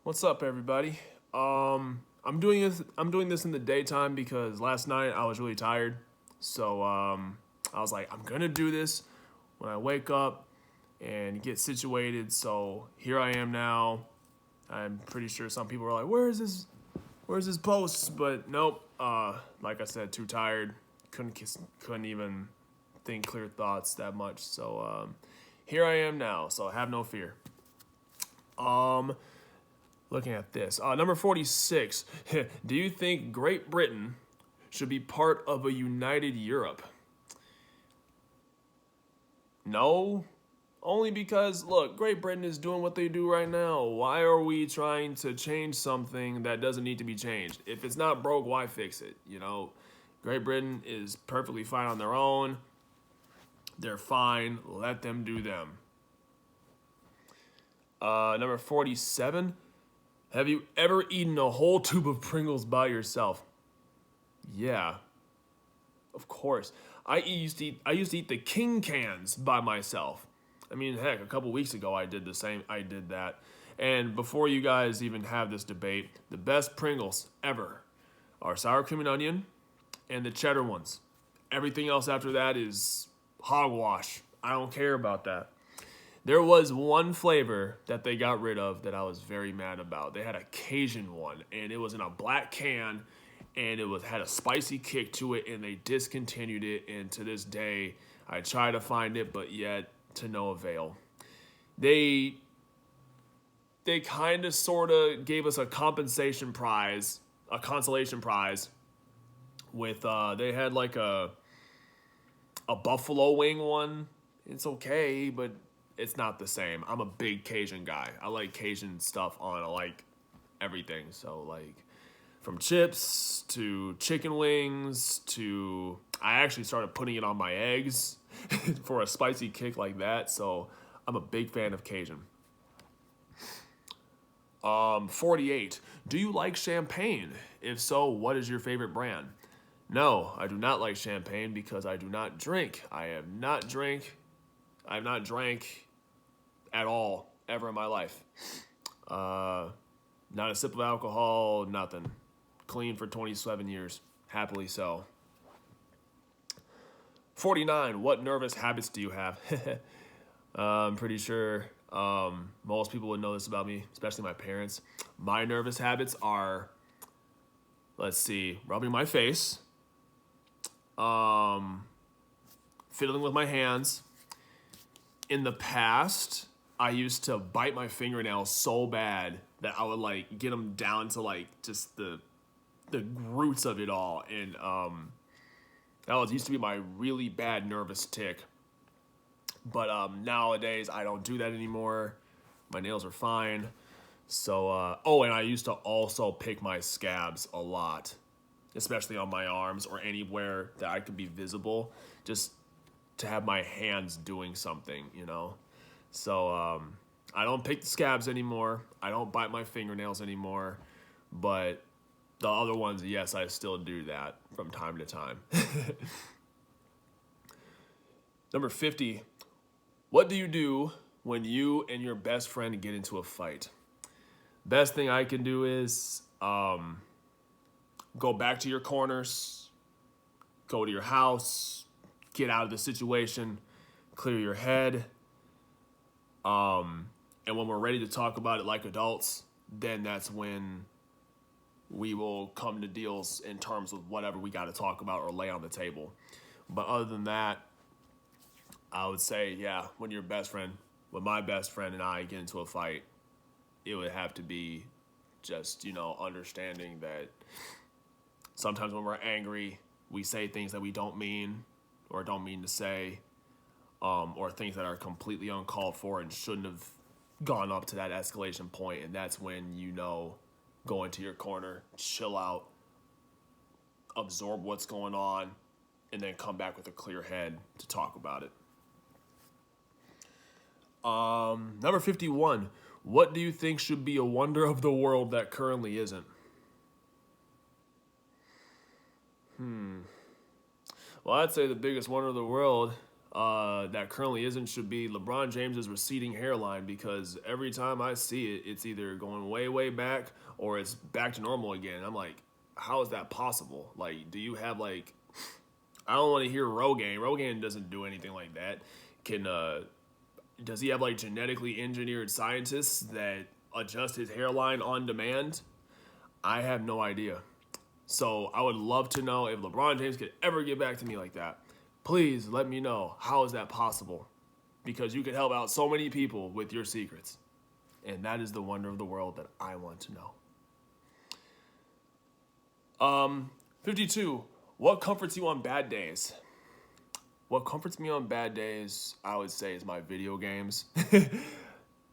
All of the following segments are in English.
What's up, everybody? I'm doing this in the daytime because last night I was really tired. So I was like, I'm gonna do this when I wake up and get situated. So here I am now. I'm pretty sure some people are like, Where's this post?" But nope. Like I said, too tired. Couldn't even think clear thoughts that much. So here I am now. So have no fear. Um, Looking at this. Number 46. Do you think Great Britain should be part of a united Europe? No. Only because, look, Great Britain is doing what they do right now. Why are we trying to change something that doesn't need to be changed? If it's not broke, why fix it? Great Britain is perfectly fine on their own. They're fine. Let them do them. Number 47. Have you ever eaten a whole tube of Pringles by yourself? Yeah, of course. I used to eat the King cans by myself. I mean, heck, a couple weeks ago I did the same. I did that. And before you guys even have this debate, the best Pringles ever are sour cream and onion and the cheddar ones. Everything else after that is hogwash. I don't care about that. There was one flavor that they got rid of that I was very mad about. They had a Cajun one, and it was in a black can, and had a spicy kick to it, and they discontinued it. And to this day, I try to find it, but yet to no avail. They they kind of sort of gave us a compensation prize, a consolation prize with they had like a buffalo wing one. It's okay, but it's not the same. I'm a big Cajun guy. I like Cajun stuff on like everything. So like from chips to chicken wings to I actually started putting it on my eggs for a spicy kick like that. So I'm a big fan of Cajun. 48. Do you like champagne? If so, what is your favorite brand? No, I do not like champagne because I do not drink. I have not drank at all ever in my life. Uh, Not a sip of alcohol, nothing. Clean for 27 years. Happily so. 49. What nervous habits do you have? I'm pretty sure most people would know this about me, especially my parents. My nervous habits are, let's see, rubbing my face, um, fiddling with my hands. In the past, I used to bite my fingernails so bad that I would like get them down to like just the roots of it all, and that was used to be my really bad nervous tick. But nowadays I don't do that anymore. My nails are fine. So and I used to also pick my scabs a lot, especially on my arms or anywhere that I could be visible, just to have my hands doing something. So I don't pick the scabs anymore. I don't bite my fingernails anymore. But the other ones, yes, I still do that from time to time. Number 50. What do you do when you and your best friend get into a fight? Best thing I can do is go back to your corners, go to your house, get out of the situation, clear your head. And when we're ready to talk about it like adults, then that's when we will come to deals in terms of whatever we got to talk about or lay on the table. But other than that, I would say, yeah, when my best friend and I get into a fight, it would have to be just, understanding that sometimes when we're angry, we say things that we don't mean or don't mean to say, or things that are completely uncalled for and shouldn't have gone up to that escalation point. And that's when, go into your corner, chill out, absorb what's going on, and then come back with a clear head to talk about it. Number 51. What do you think should be a wonder of the world that currently isn't? Well, I'd say the biggest wonder of the world that currently isn't should be LeBron James's receding hairline, because every time I see it, it's either going way, way back or it's back to normal again. I'm like, how is that possible? Like, do you have like, I don't want to hear Rogan. Rogan doesn't do anything like that. Does he have like genetically engineered scientists that adjust his hairline on demand? I have no idea. So I would love to know if LeBron James could ever get back to me like that. Please let me know, how is that possible? Because you could help out so many people with your secrets. And that is the wonder of the world that I want to know. 52. What comforts you on bad days? What comforts me on bad days, I would say, is my video games.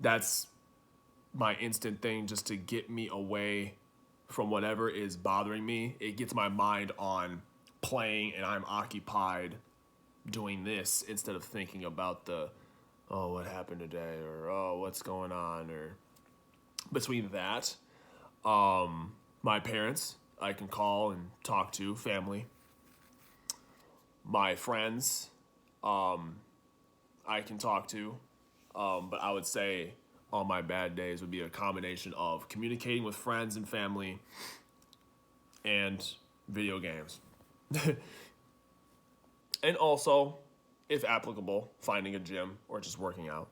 That's my instant thing, just to get me away from whatever is bothering me. It gets my mind on playing and I'm occupied doing this instead of thinking about oh, what happened today, or oh, what's going on, or between that, my parents I can call and talk to, family, my friends, I can talk to, but I would say on my bad days would be a combination of communicating with friends and family and video games. And also, if applicable, finding a gym or just working out.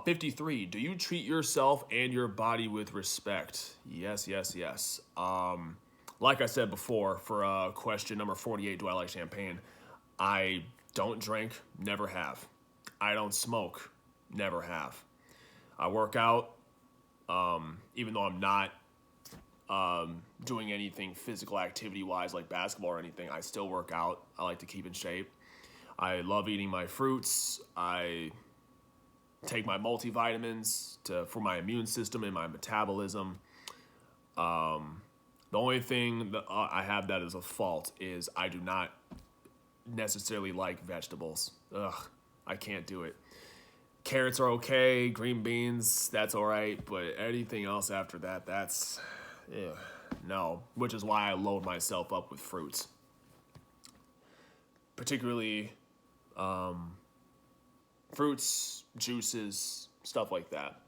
53, do you treat yourself and your body with respect? Yes, yes, yes. Like I said before, for question number 48, do I like champagne? I don't drink, never have. I don't smoke, never have. I work out, even though I'm not doing anything physical activity-wise like basketball or anything. I still work out. I like to keep in shape. I love eating my fruits. I take my multivitamins for my immune system and my metabolism. The only thing that I have that is a fault is I do not necessarily like vegetables. Ugh, I can't do it. Carrots are okay, green beans, that's all right, but anything else after that, that's, no. Which is why I load myself up with fruits. Particularly fruits, juices, stuff like that.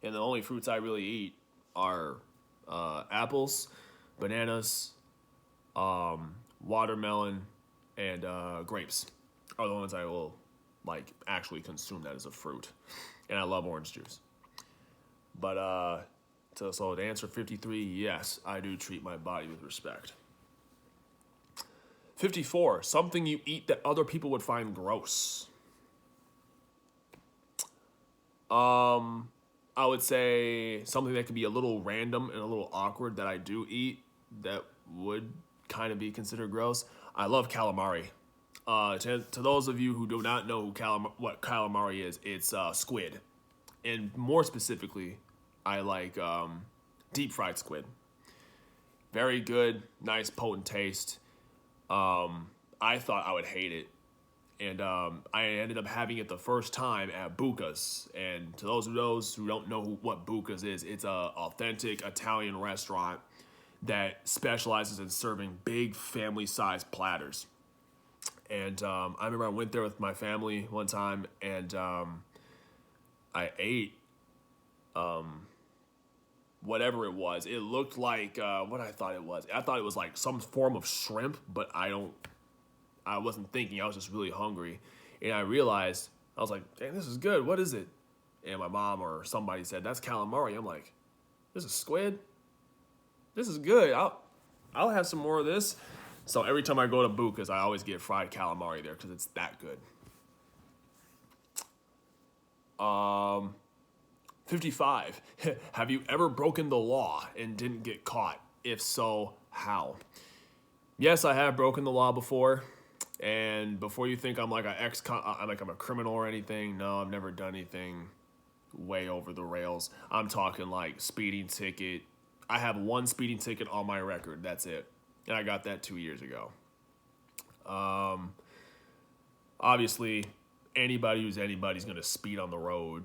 And the only fruits I really eat are apples, bananas, watermelon, and grapes are the ones I will like actually consume that as a fruit. And I love orange juice. But so to answer 53, yes, I do treat my body with respect. 54, something you eat that other people would find gross. I would say something that could be a little random and a little awkward that I do eat that would kind of be considered gross. I love calamari. To those of you who do not know what calamari is, it's squid. And more specifically, I like deep fried squid. Very good, nice, potent taste. I thought I would hate it. And I ended up having it the first time at Buca's. And to those who don't know what Buca's is, it's an authentic Italian restaurant that specializes in serving big family-sized platters. And I remember I went there with my family one time, and I ate whatever it was. It looked like what I thought it was. I thought it was like some form of shrimp, but I wasn't thinking. I was just really hungry. And I realized, I was like, dang, this is good. What is it? And my mom or somebody said, that's calamari. I'm like, this is squid? This is good. I'll have some more of this. So every time I go to Buca's, I always get fried calamari there because it's that good. 55. Have you ever broken the law and didn't get caught? If so, how? Yes, I have broken the law before. And before you think I'm like I'm a criminal or anything, no, I've never done anything way over the rails. I'm talking like speeding ticket. I have one speeding ticket on my record. That's it. And I got that 2 years ago. Obviously, anybody's going to speed on the road.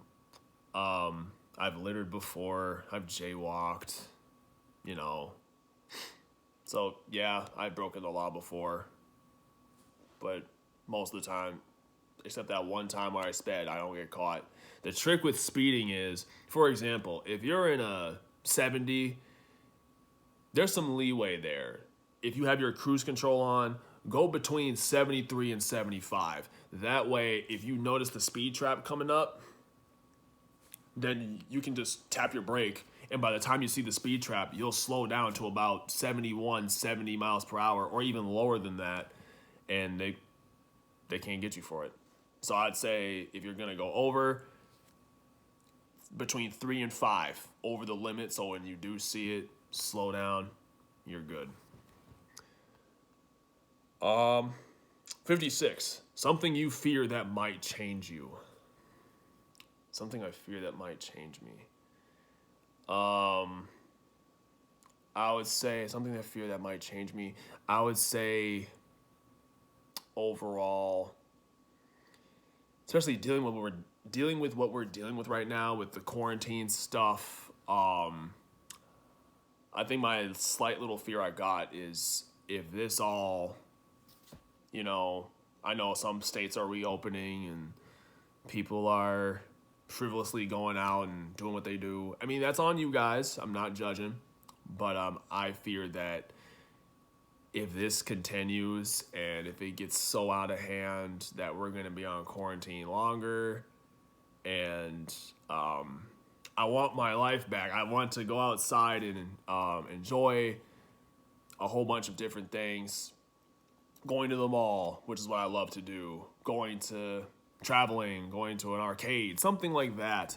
I've littered before. I've jaywalked, So, yeah, I've broken the law before. But most of the time, except that one time where I sped, I don't get caught. The trick with speeding is, for example, if you're in a 70, there's some leeway there. If you have your cruise control on, go between 73 and 75. That way, if you notice the speed trap coming up, then you can just tap your brake, and by the time you see the speed trap, you'll slow down to about 71, 70 miles per hour, or even lower than that, and they can't get you for it. So I'd say if you're gonna go over, between 3 and 5 over the limit, so when you do see it, slow down, you're good. 56. Something you fear that might change you. Something I fear that might change me. I would say something I fear that might change me. I would say overall, especially dealing with what we're dealing with right now with the quarantine stuff. I think my slight little fear I got is if this all, I know some states are reopening and people are frivolously going out and doing what they do. I mean, that's on you guys. I'm not judging. But I fear that if this continues and if it gets so out of hand that we're going to be on quarantine longer, and I want my life back. I want to go outside and enjoy a whole bunch of different things. Going to the mall, which is what I love to do. Traveling, going to an arcade, something like that.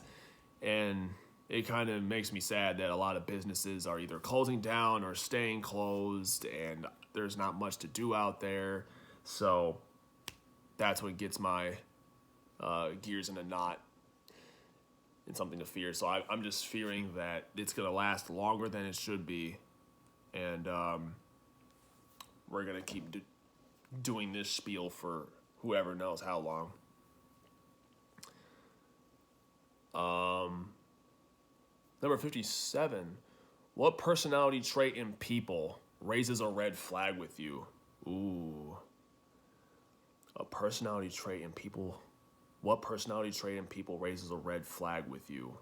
And it kind of makes me sad that a lot of businesses are either closing down or staying closed, and there's not much to do out there. So that's what gets my gears in a knot and something to fear. So I'm just fearing that it's going to last longer than it should be, and we're going to keep doing this spiel for whoever knows how long. Number 57. What personality trait in people raises a red flag with you? Ooh. A personality trait in people. What personality trait in people raises a red flag with you?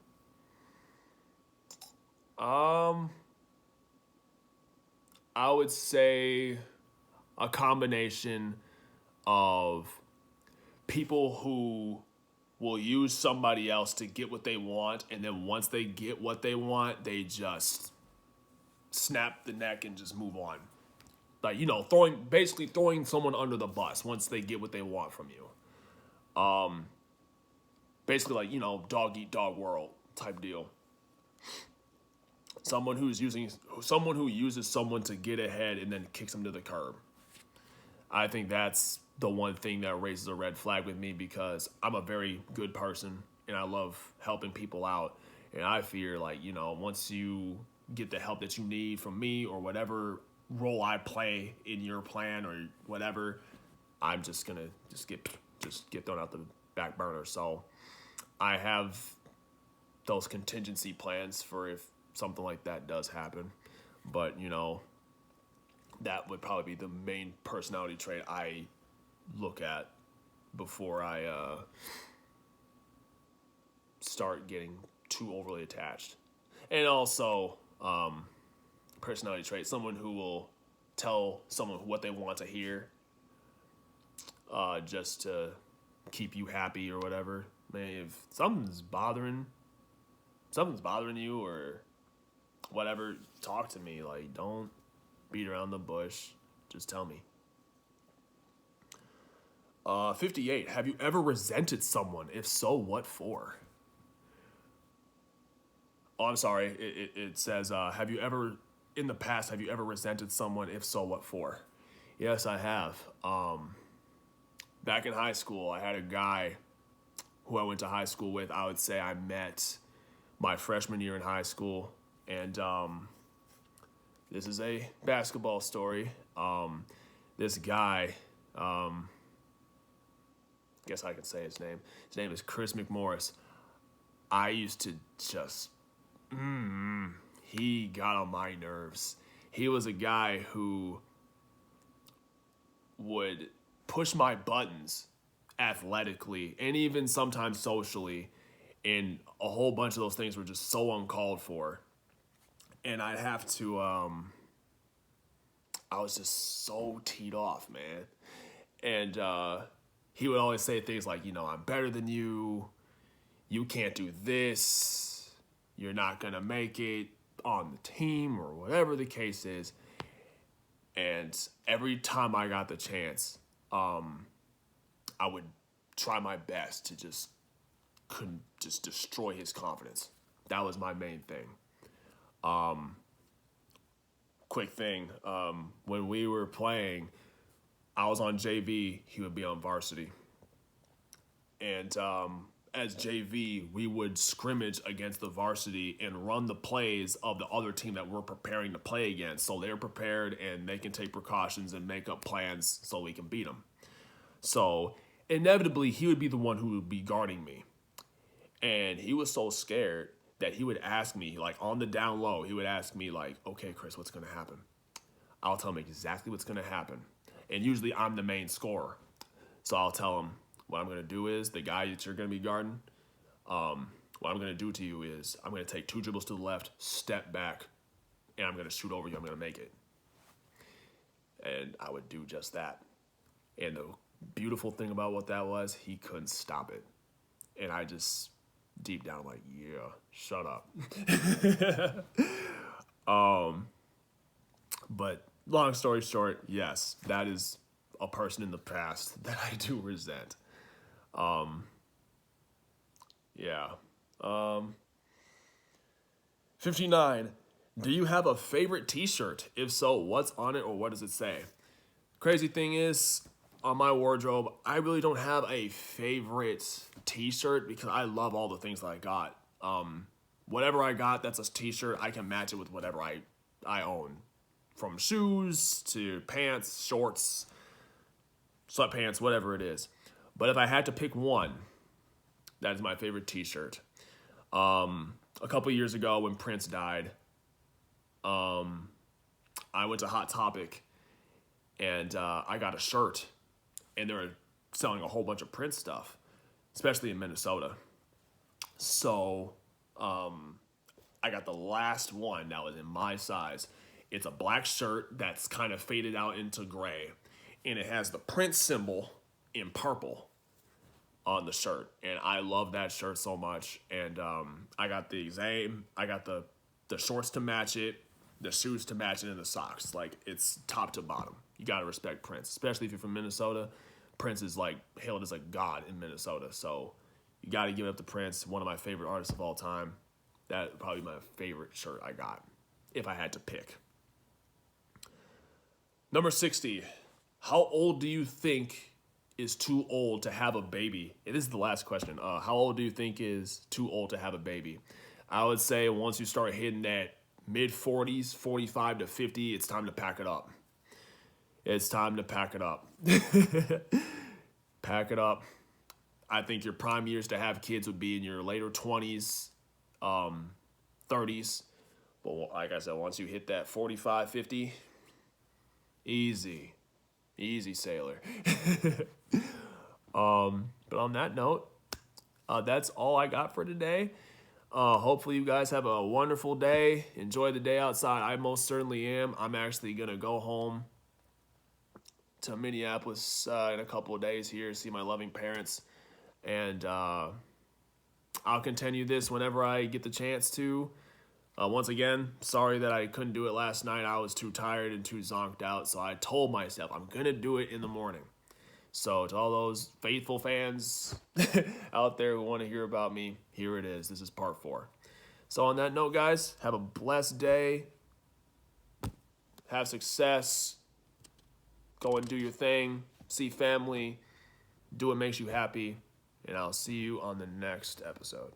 I would say a combination of people who will use somebody else to get what they want, and then once they get what they want, they just snap the neck and just move on. Like, throwing someone under the bus once they get what they want from you. Basically like, dog eat dog world type deal. Someone who uses someone to get ahead and then kicks them to the curb. I think that's the one thing that raises a red flag with me, because I'm a very good person and I love helping people out. And I fear, once you get the help that you need from me or whatever role I play in your plan or whatever, I'm just gonna get thrown out the back burner. So I have those contingency plans for if something like that does happen. But, that would probably be the main personality trait I look at before I start getting too overly attached. And also, personality trait, someone who will tell someone what they want to hear just to keep you happy or whatever. Man, if something's bothering you or whatever, talk to me. Don't beat around the bush. Just tell me. 58. Have you ever resented someone? If so, what for? Oh, I'm sorry. It says, in the past, have you ever resented someone? If so, what for? Yes, I have. Back in high school, I had a guy who I went to high school with. I would say I met my freshman year in high school. And this is a basketball story. This guy, guess I can say his name. His name is Chris McMorris. I used to just, he got on my nerves. He was a guy who would push my buttons athletically and even sometimes socially. And a whole bunch of those things were just so uncalled for. And I'd have to, I was just so teed off, man. And he would always say things like, I'm better than you. You can't do this. You're not going to make it on the team or whatever the case is. And every time I got the chance, I would try my best to just destroy his confidence. That was my main thing. Quick thing, when we were playing, I was on JV, he would be on varsity. And as JV, we would scrimmage against the varsity and run the plays of the other team that we're preparing to play against. So they're prepared and they can take precautions and make up plans so we can beat them. So inevitably, he would be the one who would be guarding me. And he was so scared that he would ask me, like on the down low, he would ask me like, okay, Chris, what's going to happen? I'll tell him exactly what's going to happen. And usually I'm the main scorer. So I'll tell him, what I'm going to do is, the guy that you're going to be guarding, what I'm going to do to you is, I'm going to take 2 dribbles to the left, step back, and I'm going to shoot over you. I'm going to make it. And I would do just that. And the beautiful thing about what that was, he couldn't stop it. And I just, deep down, like, yeah, shut up. But long story short, yes, that is a person in the past that I do resent. Yeah. 59. Do you have a favorite t-shirt? If so, what's on it or what does it say? Crazy thing is, on my wardrobe, I really don't have a favorite t-shirt because I love all the things that I got. Whatever I got that's a t-shirt, I can match it with whatever I own. From shoes to pants, shorts, sweatpants, whatever it is. But if I had to pick one, that is my favorite t-shirt. A couple years ago when Prince died, I went to Hot Topic and I got a shirt. And they were selling a whole bunch of Prince stuff, especially in Minnesota. So I got the last one that was in my size. It's a black shirt that's kind of faded out into gray. And it has the Prince symbol in purple on the shirt. And I love that shirt so much. And I got the same. I got the shorts to match it, the shoes to match it, and the socks. Like, it's top to bottom. You got to respect Prince, especially if you're from Minnesota. Prince is like hailed as a god in Minnesota. So you got to give it up to Prince, one of my favorite artists of all time. That would probably be my favorite shirt I got if I had to pick. Number 60. How old do you think is too old to have a baby? And this is the last question. How old do you think is too old to have a baby? I would say once you start hitting that mid-40s, 45 to 50, it's time to pack it up. It's time to pack it up. Pack it up. I think your prime years to have kids would be in your later 20s, 30s. But like I said, once you hit that 45, 50, easy sailor. But on that note, that's all I got for today. Hopefully you guys have a wonderful day. Enjoy the day outside. I most certainly am. I'm actually going to go home to Minneapolis in a couple of days here, see my loving parents. And I'll continue this whenever I get the chance to. Once again, sorry that I couldn't do it last night. I was too tired and too zonked out. So I told myself I'm going to do it in the morning. So to all those faithful fans out there who want to hear about me, here it is. This is part 4. So on that note, guys, have a blessed day. Have success. Go and do your thing. See family. Do what makes you happy. And I'll see you on the next episode.